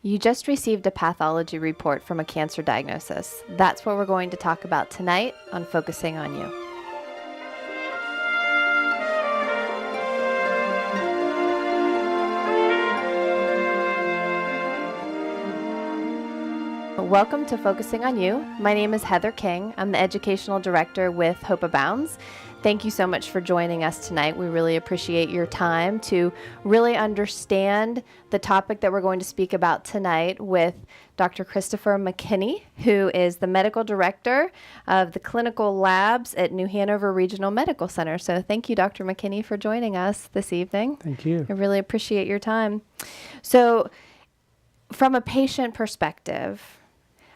You just received a pathology report from a cancer diagnosis. That's what we're going to talk about tonight on Focusing on You. Welcome to Focusing on You. My name is Heather King. I'm the Educational Director with Abounds. Thank you so much for joining us tonight. We really appreciate your time to really understand the topic that we're going to speak about tonight with Dr. Christopher McKinney, who is the Medical Director of the Clinical Labs at New Hanover Regional Medical Center. So thank you, Dr. McKinney, for joining us this evening. Thank you. I really appreciate your time. So from a patient perspective,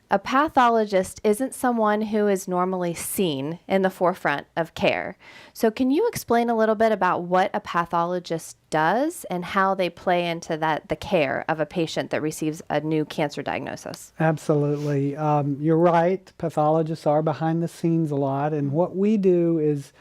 a pathologist isn't someone who is normally seen in the forefront of care. So can you explain a little bit about what a pathologist does and how they play into the care of a patient that receives a new cancer diagnosis? Absolutely. You're right. Pathologists are behind the scenes a lot. And what we do is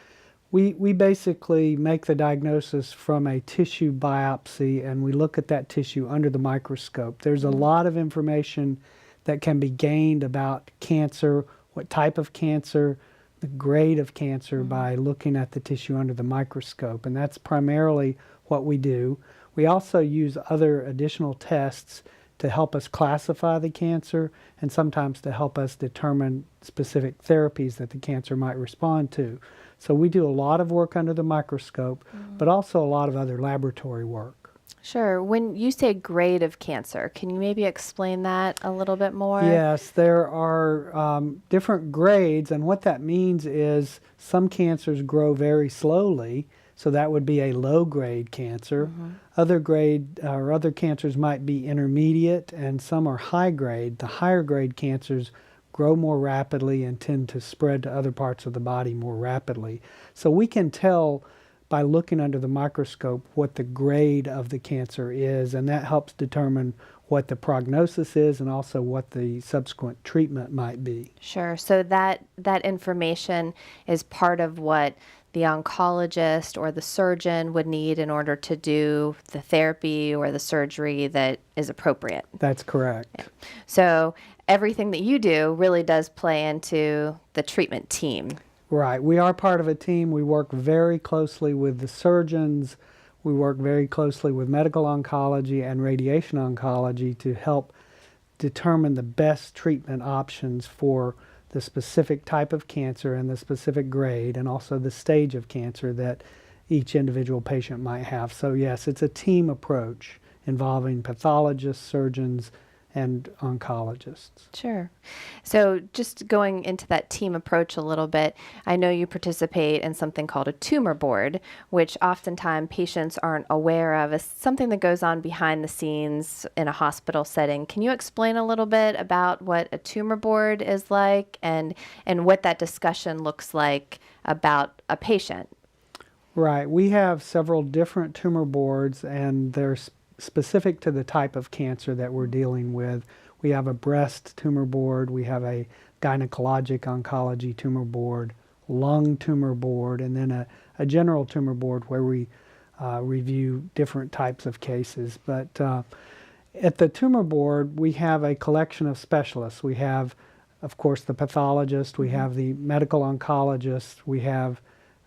we basically make the diagnosis from a tissue biopsy, and we look at that tissue under the microscope. There's a lot of information that can be gained about cancer, what type of cancer, the grade of cancer by looking at the tissue under the microscope. And that's primarily what we do. We also use other additional tests to help us classify the cancer and sometimes to help us determine specific therapies that the cancer might respond to. So we do a lot of work under the microscope, but also a lot of other laboratory work. Sure. When you say grade of cancer, can you maybe explain that a little bit more? Yes, there are different grades, and what that means is some cancers grow very slowly, so that would be a low-grade cancer. Other cancers might be intermediate, and some are high-grade. The higher-grade cancers grow more rapidly and tend to spread to other parts of the body more rapidly. So we can tell by looking under the microscope what the grade of the cancer is, and that helps determine what the prognosis is and also what the subsequent treatment might be. Sure. So that information is part of what the oncologist or the surgeon would need in order to do the therapy or the surgery that is appropriate. That's correct. Yeah. So everything that you do really does play into the treatment team. Right. We are part of a team. We work very closely with the surgeons. We work very closely with medical oncology and radiation oncology to help determine the best treatment options for the specific type of cancer and the specific grade and also the stage of cancer that each individual patient might have. So yes, it's a team approach involving pathologists, surgeons, and oncologists. Sure. So just going into that team approach a little bit, I know you participate in something called a tumor board, which oftentimes patients aren't aware of. It's something that goes on behind the scenes in a hospital setting. Can you explain a little bit about what a tumor board is like and what that discussion looks like about a patient? Right. We have several different tumor boards, and they're specific to the type of cancer that we're dealing with. We have a breast tumor board, we have a gynecologic oncology tumor board, lung tumor board, and then a general tumor board where we review different types of cases. But at the tumor board, we have a collection of specialists. We have, of course, the pathologist, we have the medical oncologist, we have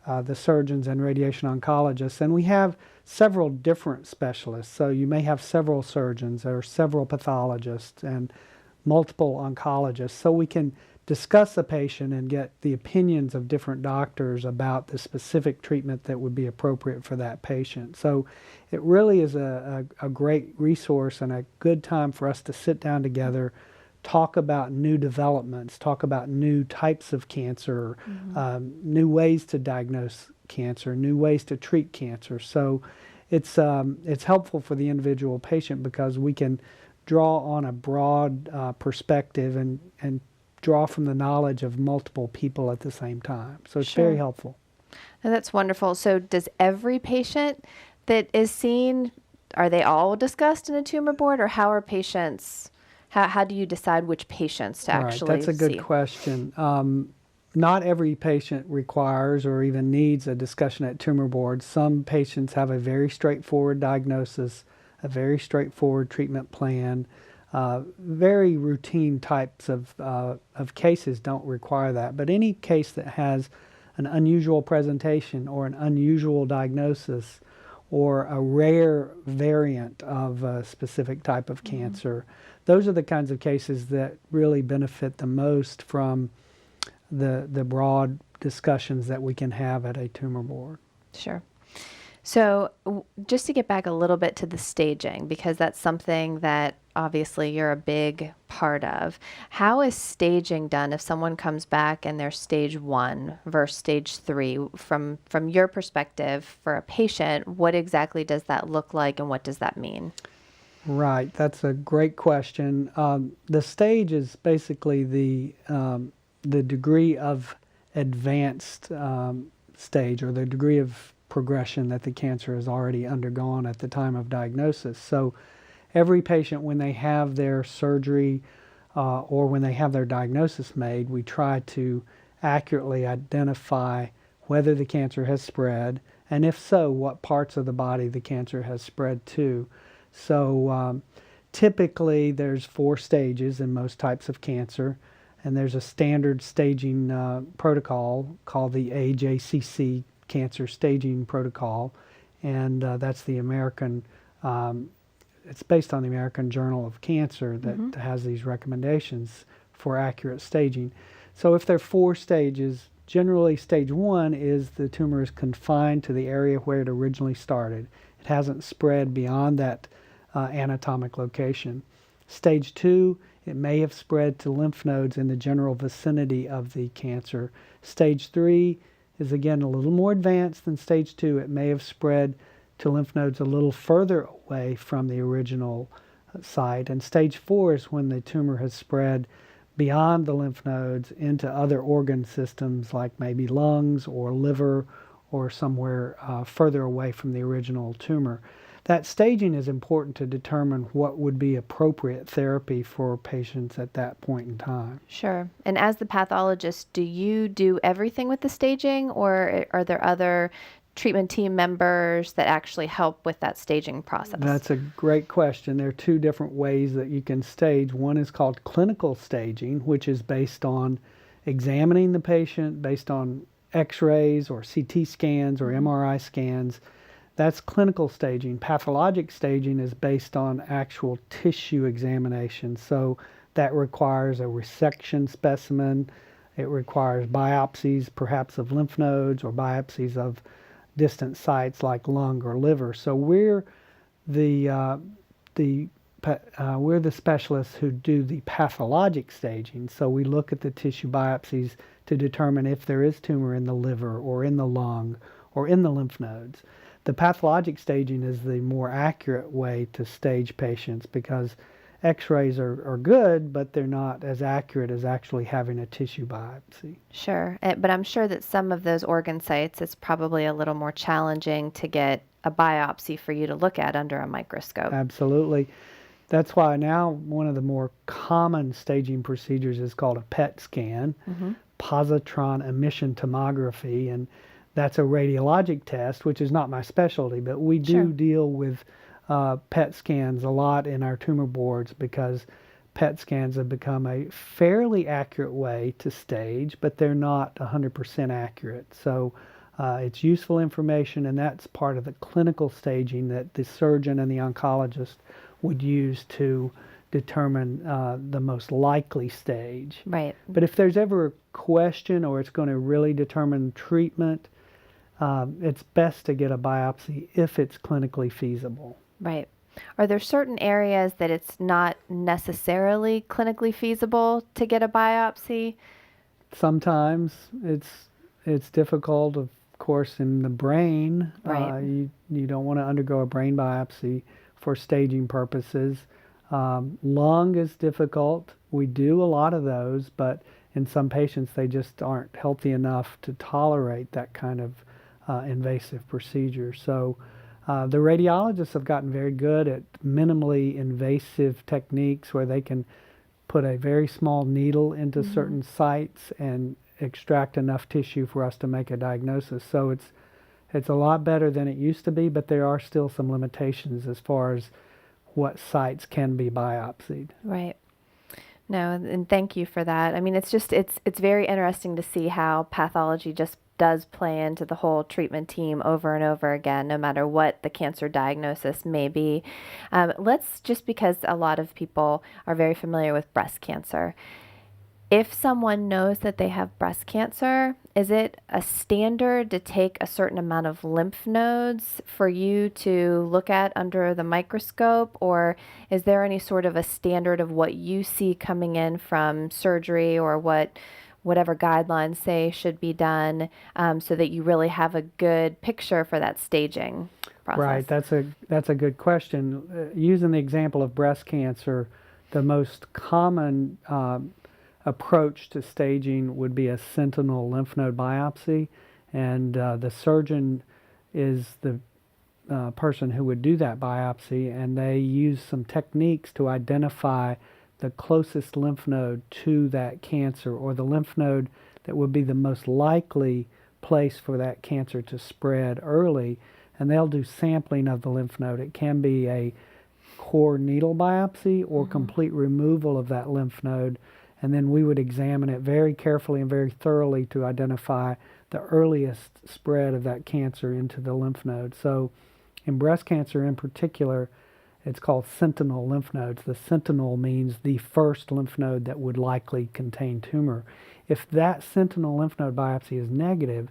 the surgeons and radiation oncologists, and we have several different specialists. So you may have several surgeons or several pathologists and multiple oncologists. So we can discuss a patient and get the opinions of different doctors about the specific treatment that would be appropriate for that patient. So it really is a great resource and a good time for us to sit down together, talk about new developments, talk about new types of cancer, new ways to diagnose cancer, new ways to treat cancer. So it's helpful for the individual patient because we can draw on a broad perspective and draw from the knowledge of multiple people at the same time. So it's very helpful. And that's wonderful. So does every patient that is seen, are they all discussed in a tumor board, or how are patients, how do you decide which patients to actually see? That's a good question. Not every patient requires or even needs a discussion at tumor board. Some patients have a very straightforward diagnosis, a very straightforward treatment plan. Very routine types of cases don't require that, but any case that has an unusual presentation or an unusual diagnosis or a rare variant of a specific type of cancer, those are the kinds of cases that really benefit the most from the broad discussions that we can have at a tumor board. Sure. So just to get back a little bit to the staging, because that's something that obviously you're a big part of. How is staging done if someone comes back and they're stage 1 versus stage 3? From your perspective for a patient, what exactly does that look like and what does that mean? Right, that's a great question. The stage is basically the degree of advanced stage, or the degree of progression that the cancer has already undergone at the time of diagnosis. So every patient, when they have their surgery or when they have their diagnosis made, we try to accurately identify whether the cancer has spread, and if so, what parts of the body the cancer has spread to. So typically there's 4 stages in most types of cancer, and there's a standard staging protocol called the AJCC Cancer Staging Protocol, and that's the American, it's based on the American Journal of Cancer that has these recommendations for accurate staging. So if there are 4 stages, generally stage 1 is the tumor is confined to the area where it originally started. It hasn't spread beyond that anatomic location. Stage 2, it may have spread to lymph nodes in the general vicinity of the cancer. Stage 3 is again a little more advanced than stage 2. It may have spread to lymph nodes a little further away from the original site. And stage 4 is when the tumor has spread beyond the lymph nodes into other organ systems like maybe lungs or liver or somewhere further away from the original tumor. That staging is important to determine what would be appropriate therapy for patients at that point in time. Sure. And as the pathologist, do you do everything with the staging, or are there other treatment team members that actually help with that staging process? That's a great question. There are 2 different ways that you can stage. One is called clinical staging, which is based on examining the patient, based on x-rays or CT scans or MRI scans. That's clinical staging. Pathologic staging is based on actual tissue examination. So that requires a resection specimen. It requires biopsies, perhaps of lymph nodes, or biopsies of distant sites like lung or liver. So we're the specialists who do the pathologic staging. So we look at the tissue biopsies to determine if there is tumor in the liver or in the lung or in the lymph nodes. The pathologic staging is the more accurate way to stage patients because x-rays are good, but they're not as accurate as actually having a tissue biopsy. Sure. But I'm sure that some of those organ sites, it's probably a little more challenging to get a biopsy for you to look at under a microscope. Absolutely. That's why now one of the more common staging procedures is called a PET scan, positron emission tomography, and that's a radiologic test, which is not my specialty, but we do deal with PET scans a lot in our tumor boards because PET scans have become a fairly accurate way to stage, but they're not 100% accurate. So it's useful information, and that's part of the clinical staging that the surgeon and the oncologist would use to determine the most likely stage. Right. But if there's ever a question or it's going to really determine treatment, it's best to get a biopsy if it's clinically feasible. Right. Are there certain areas that it's not necessarily clinically feasible to get a biopsy? Sometimes it's difficult, of course, in the brain. Right. You don't want to undergo a brain biopsy for staging purposes. Lung is difficult. We do a lot of those, but in some patients they just aren't healthy enough to tolerate that kind of invasive procedure. So the radiologists have gotten very good at minimally invasive techniques where they can put a very small needle into certain sites and extract enough tissue for us to make a diagnosis. So it's a lot better than it used to be, but there are still some limitations as far as what sites can be biopsied. Right. No, and thank you for that. I mean, it's very interesting to see how pathology just does play into the whole treatment team over and over again, no matter what the cancer diagnosis may be. Let's just because a lot of people are very familiar with breast cancer. If someone knows that they have breast cancer, is it a standard to take a certain amount of lymph nodes for you to look at under the microscope? Or is there any sort of a standard of what you see coming in from surgery or whatever guidelines say should be done, so that you really have a good picture for that staging process? Right, that's a good question. Using the example of breast cancer, the most common approach to staging would be a sentinel lymph node biopsy, and the surgeon is the person who would do that biopsy, and they use some techniques to identify the closest lymph node to that cancer, or the lymph node that would be the most likely place for that cancer to spread early, and they'll do sampling of the lymph node. It can be a core needle biopsy or complete removal of that lymph node, and then we would examine it very carefully and very thoroughly to identify the earliest spread of that cancer into the lymph node. So in breast cancer in particular, it's called sentinel lymph nodes. The sentinel means the first lymph node that would likely contain tumor. If that sentinel lymph node biopsy is negative,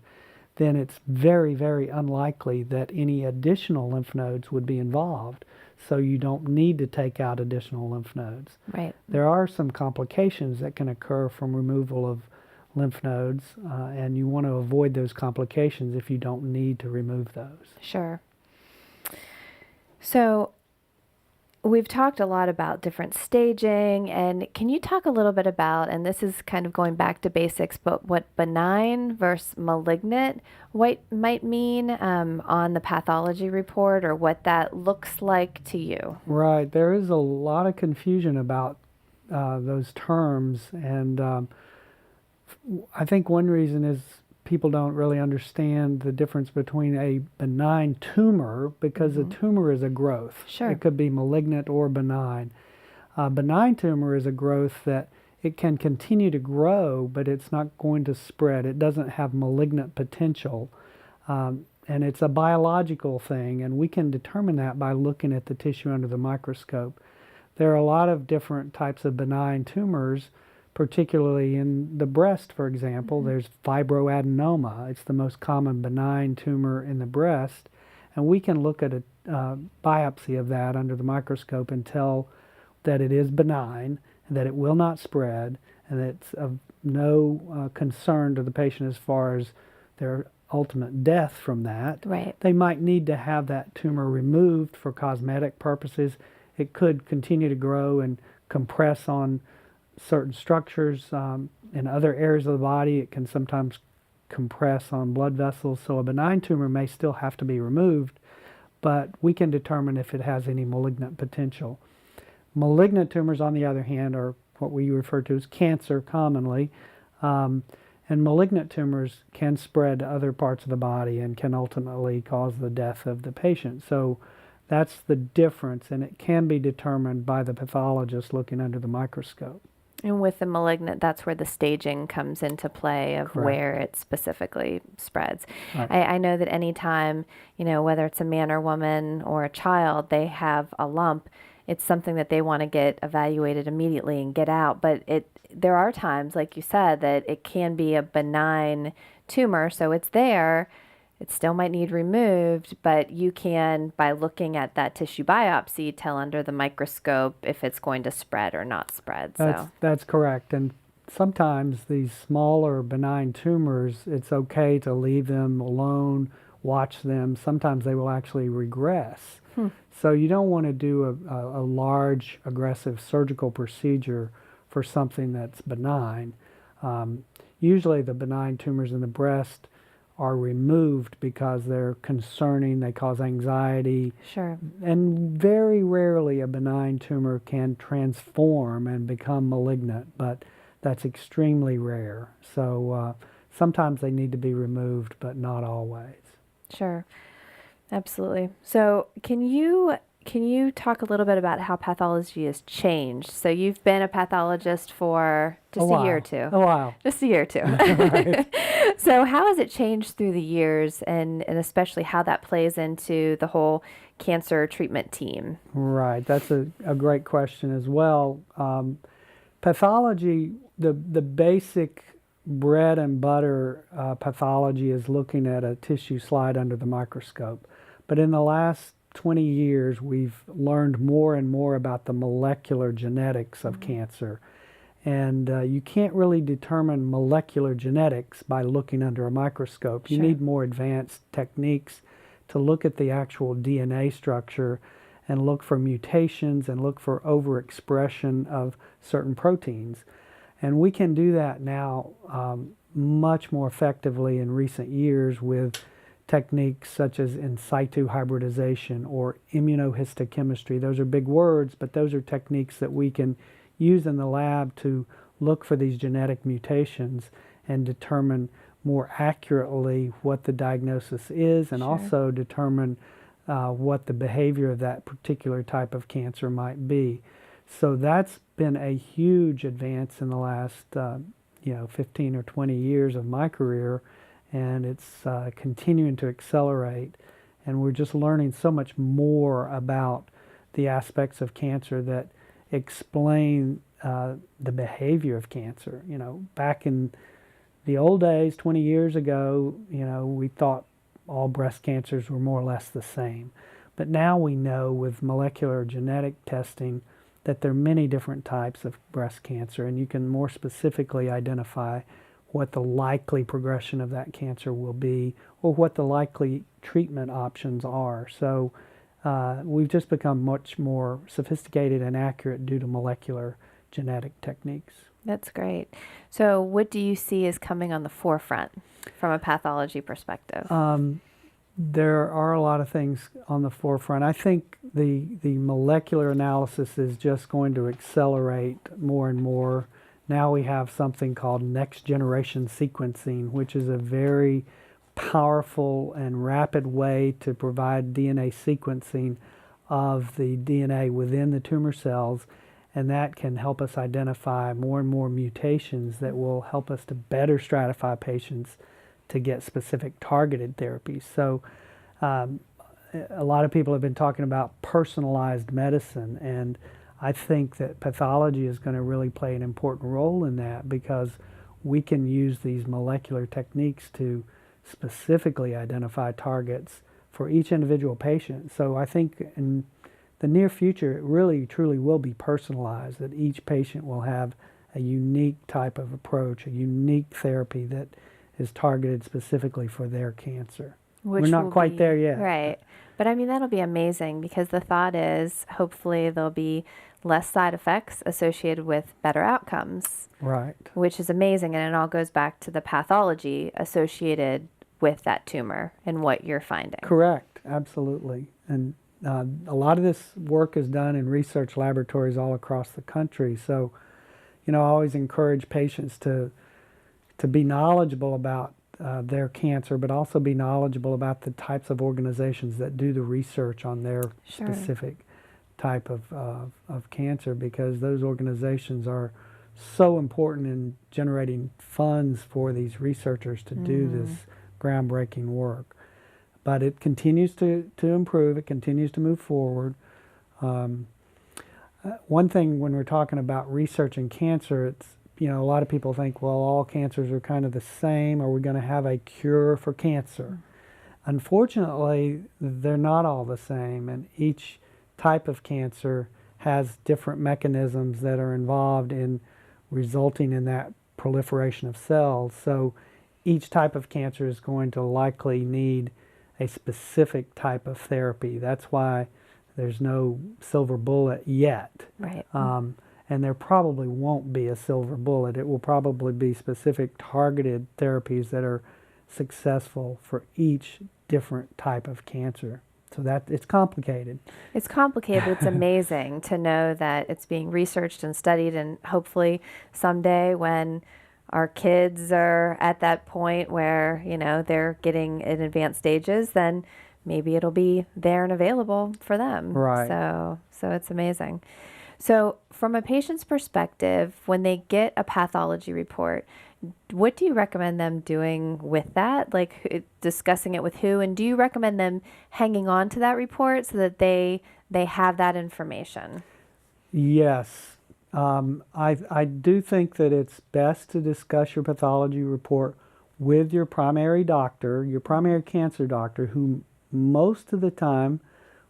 then it's very, very unlikely that any additional lymph nodes would be involved. So you don't need to take out additional lymph nodes. Right. There are some complications that can occur from removal of lymph nodes, and you want to avoid those complications if you don't need to remove those. Sure. So we've talked a lot about different staging, and can you talk a little bit about, and this is kind of going back to basics, but what benign versus malignant might mean on the pathology report, or what that looks like to you? Right. There is a lot of confusion about those terms, and I think one reason is people don't really understand the difference between a benign tumor, because a tumor is a growth. Sure. It could be malignant or benign. A benign tumor is a growth that it can continue to grow, but it's not going to spread. It doesn't have malignant potential. And it's a biological thing, and we can determine that by looking at the tissue under the microscope. There are a lot of different types of benign tumors, particularly in the breast, for example. There's fibroadenoma. It's the most common benign tumor in the breast, and we can look at a biopsy of that under the microscope and tell that it is benign, and that it will not spread, and it's of no concern to the patient as far as their ultimate death from that. Right. They might need to have that tumor removed for cosmetic purposes. It could continue to grow and compress on certain structures in other areas of the body. It can sometimes compress on blood vessels. So a benign tumor may still have to be removed, but we can determine if it has any malignant potential. Malignant tumors, on the other hand, are what we refer to as cancer commonly. And malignant tumors can spread to other parts of the body and can ultimately cause the death of the patient. So that's the difference, and it can be determined by the pathologist looking under the microscope. And with the malignant, that's where the staging comes into play of Correct. where it specifically spreads. Right. I know that anytime, whether it's a man or woman or a child, they have a lump, it's something that they want to get evaluated immediately and get out. But there are times, like you said, that it can be a benign tumor, so it's there. It still might need removed, but you can, by looking at that tissue biopsy, tell under the microscope if it's going to spread or not spread. That's correct. And sometimes these smaller benign tumors, it's okay to leave them alone, watch them. Sometimes they will actually regress. So you don't want to do a large, aggressive surgical procedure for something that's benign. Usually the benign tumors in the breast are removed because they're concerning, they cause anxiety. Sure. And very rarely a benign tumor can transform and become malignant, but that's extremely rare. So sometimes they need to be removed, but not always. Sure. Absolutely. So can you can you talk a little bit about how pathology has changed? So you've been a pathologist for just a year or two. A while. Just a year or two. Right. So how has it changed through the years, and especially how that plays into the whole cancer treatment team? Right. That's a great question as well. Pathology, the basic bread and butter pathology is looking at a tissue slide under the microscope. But in the last 20 years, we've learned more and more about the molecular genetics of cancer. And you can't really determine molecular genetics by looking under a microscope. You need more advanced techniques to look at the actual DNA structure and look for mutations and look for overexpression of certain proteins. And we can do that now much more effectively in recent years with techniques such as in situ hybridization or immunohistochemistry. Those are big words, but those are techniques that we can use in the lab to look for these genetic mutations and determine more accurately what the diagnosis is, and also determine what the behavior of that particular type of cancer might be. So that's been a huge advance in the last 15 or 20 years of my career, and it's continuing to accelerate. And we're just learning so much more about the aspects of cancer that explain the behavior of cancer. Back in the old days, 20 years ago, we thought all breast cancers were more or less the same. But now we know with molecular genetic testing that there are many different types of breast cancer, and you can more specifically identify what the likely progression of that cancer will be or what the likely treatment options are. So we've just become much more sophisticated and accurate due to molecular genetic techniques. That's great. So what do you see is coming on the forefront from a pathology perspective? There are a lot of things on the forefront. I think the molecular analysis is just going to accelerate more and more. Now we have something called next generation sequencing, which is a very powerful and rapid way to provide DNA sequencing of the DNA within the tumor cells, and that can help us identify more and more mutations that will help us to better stratify patients to get specific targeted therapies. So a lot of people have been talking about personalized medicine, and I think that pathology is going to really play an important role in that, because we can use these molecular techniques to specifically identify targets for each individual patient. So I think in the near future, it really truly will be personalized, that each patient will have a unique type of approach, a unique therapy that is targeted specifically for their cancer. We're not quite there yet. Right. But I mean, that'll be amazing, because the thought is hopefully there'll be less side effects associated with better outcomes. Right. Which is amazing. And it all goes back to the pathology associated with that tumor and what you're finding. Correct. Absolutely. And a lot of this work is done in research laboratories all across the country. So, I always encourage patients to be knowledgeable about their cancer, but also be knowledgeable about the types of organizations that do the research on their specific type of cancer, because those organizations are so important in generating funds for these researchers to do this groundbreaking work. But it continues to improve, it continues to move forward. One thing when we're talking about research in cancer, it's, a lot of people think, well, all cancers are kind of the same. Are we going to have a cure for cancer? Unfortunately, they're not all the same, and each type of cancer has different mechanisms that are involved in resulting in that proliferation of cells. So each type of cancer is going to likely need a specific type of therapy. That's why there's no silver bullet yet. Right. And there probably won't be a silver bullet. It will probably be specific targeted therapies that are successful for each different type of cancer. So that it's complicated. It's complicated, but it's amazing to know that it's being researched and studied, and hopefully someday when our kids are at that point where, they're getting in advanced stages, then maybe it'll be there and available for them. Right. So it's amazing. So from a patient's perspective, when they get a pathology report, what do you recommend them doing with that? Like discussing it with who? And do you recommend them hanging on to that report so that they have that information? Yes. I do think that it's best to discuss your pathology report with your primary doctor, your primary cancer doctor, who most of the time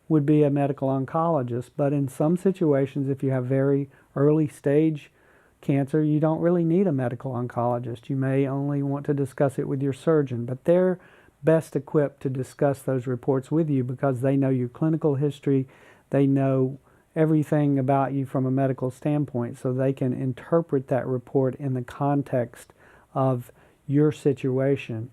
would be a medical oncologist. But in some situations, if you have very early stage cancer, you don't really need a medical oncologist. You may only want to discuss it with your surgeon, but they're best equipped to discuss those reports with you because they know your clinical history, they know everything about you from a medical standpoint, so they can interpret that report in the context of your situation.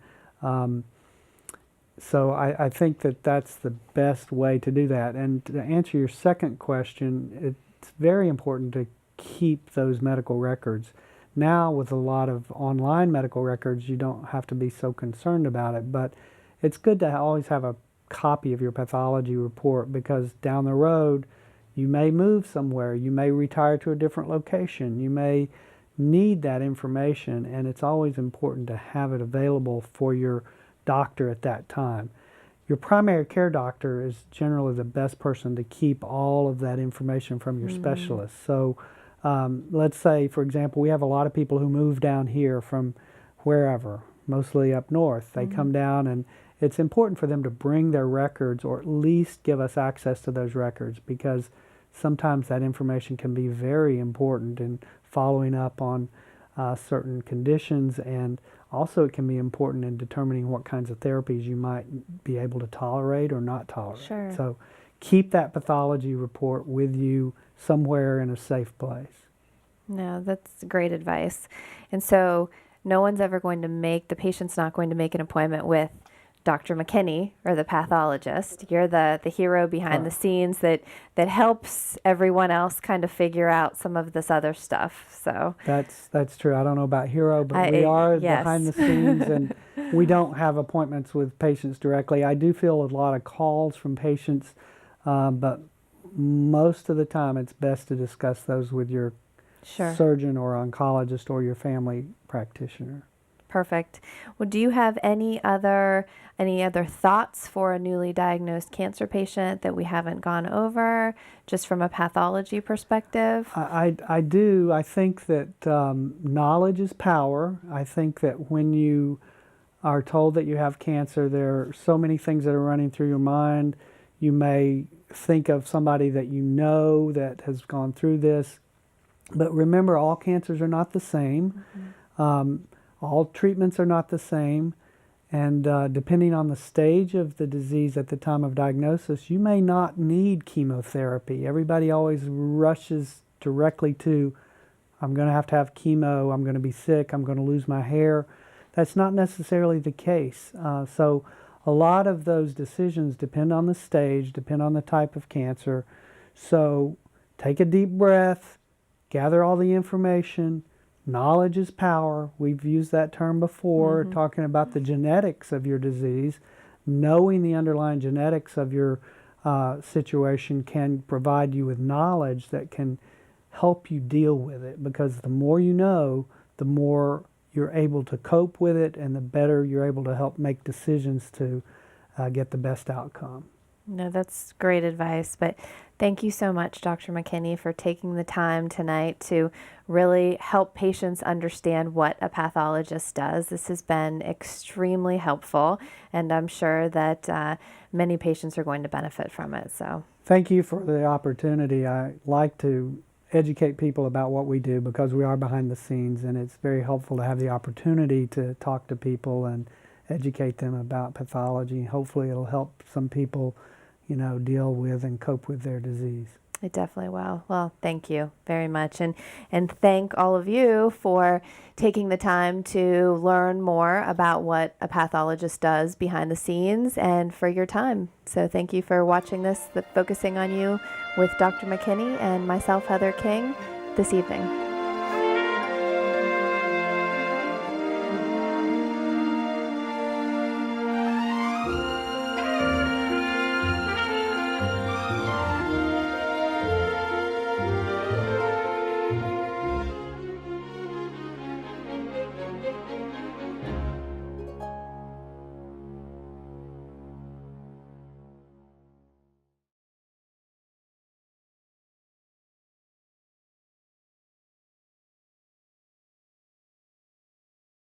So I think that that's the best way to do that. And to answer your second question, it's very important to keep those medical records. Now, with a lot of online medical records, you don't have to be so concerned about it, but it's good to always have a copy of your pathology report because down the road, you may move somewhere, you may retire to a different location, you may need that information, and it's always important to have it available for your doctor at that time. Your primary care doctor is generally the best person to keep all of that information from your specialist. So let's say, for example, we have a lot of people who move down here from wherever, mostly up north. They come down, and it's important for them to bring their records or at least give us access to those records because sometimes that information can be very important in following up on certain conditions, and also it can be important in determining what kinds of therapies you might be able to tolerate or not tolerate. Sure. So keep that pathology report with you somewhere in a safe place. No, that's great advice. And so no one's ever going to the patient's not going to make an appointment with Dr. McKinney or the pathologist. You're the hero behind the scenes that helps everyone else kind of figure out some of this other stuff. So that's true. I don't know about hero, but we are behind the scenes, and we don't have appointments with patients directly. I do feel a lot of calls from patients, but most of the time it's best to discuss those with your surgeon or oncologist or your family practitioner. Perfect. Well, do you have any other thoughts for a newly diagnosed cancer patient that we haven't gone over, just from a pathology perspective? I do. I think that knowledge is power. I think that when you are told that you have cancer, there are so many things that are running through your mind. You may think of somebody that you know that has gone through this. But remember, all cancers are not the same. All treatments are not the same, and depending on the stage of the disease at the time of diagnosis, you may not need chemotherapy. Everybody always rushes directly to, I'm going to have chemo, I'm going to be sick, I'm going to lose my hair. That's not necessarily the case. So a lot of those decisions depend on the stage, depend on the type of cancer. So take a deep breath, gather all the information. Knowledge is power. We've used that term before, talking about the genetics of your disease. Knowing the underlying genetics of your situation can provide you with knowledge that can help you deal with it, because the more you know, the more you're able to cope with it, and the better you're able to help make decisions to get the best outcome. No, that's great advice. But thank you so much, Dr. McKinney, for taking the time tonight to really help patients understand what a pathologist does. This has been extremely helpful, and I'm sure that many patients are going to benefit from it. So thank you for the opportunity. I like to educate people about what we do because we are behind the scenes, and it's very helpful to have the opportunity to talk to people and educate them about pathology. Hopefully it'll help some people deal with and cope with their disease. It definitely will. Well, thank you very much. And thank all of you for taking the time to learn more about what a pathologist does behind the scenes and for your time. So thank you for watching this, Focusing on You with Dr. McKinney and myself, Heather King, this evening.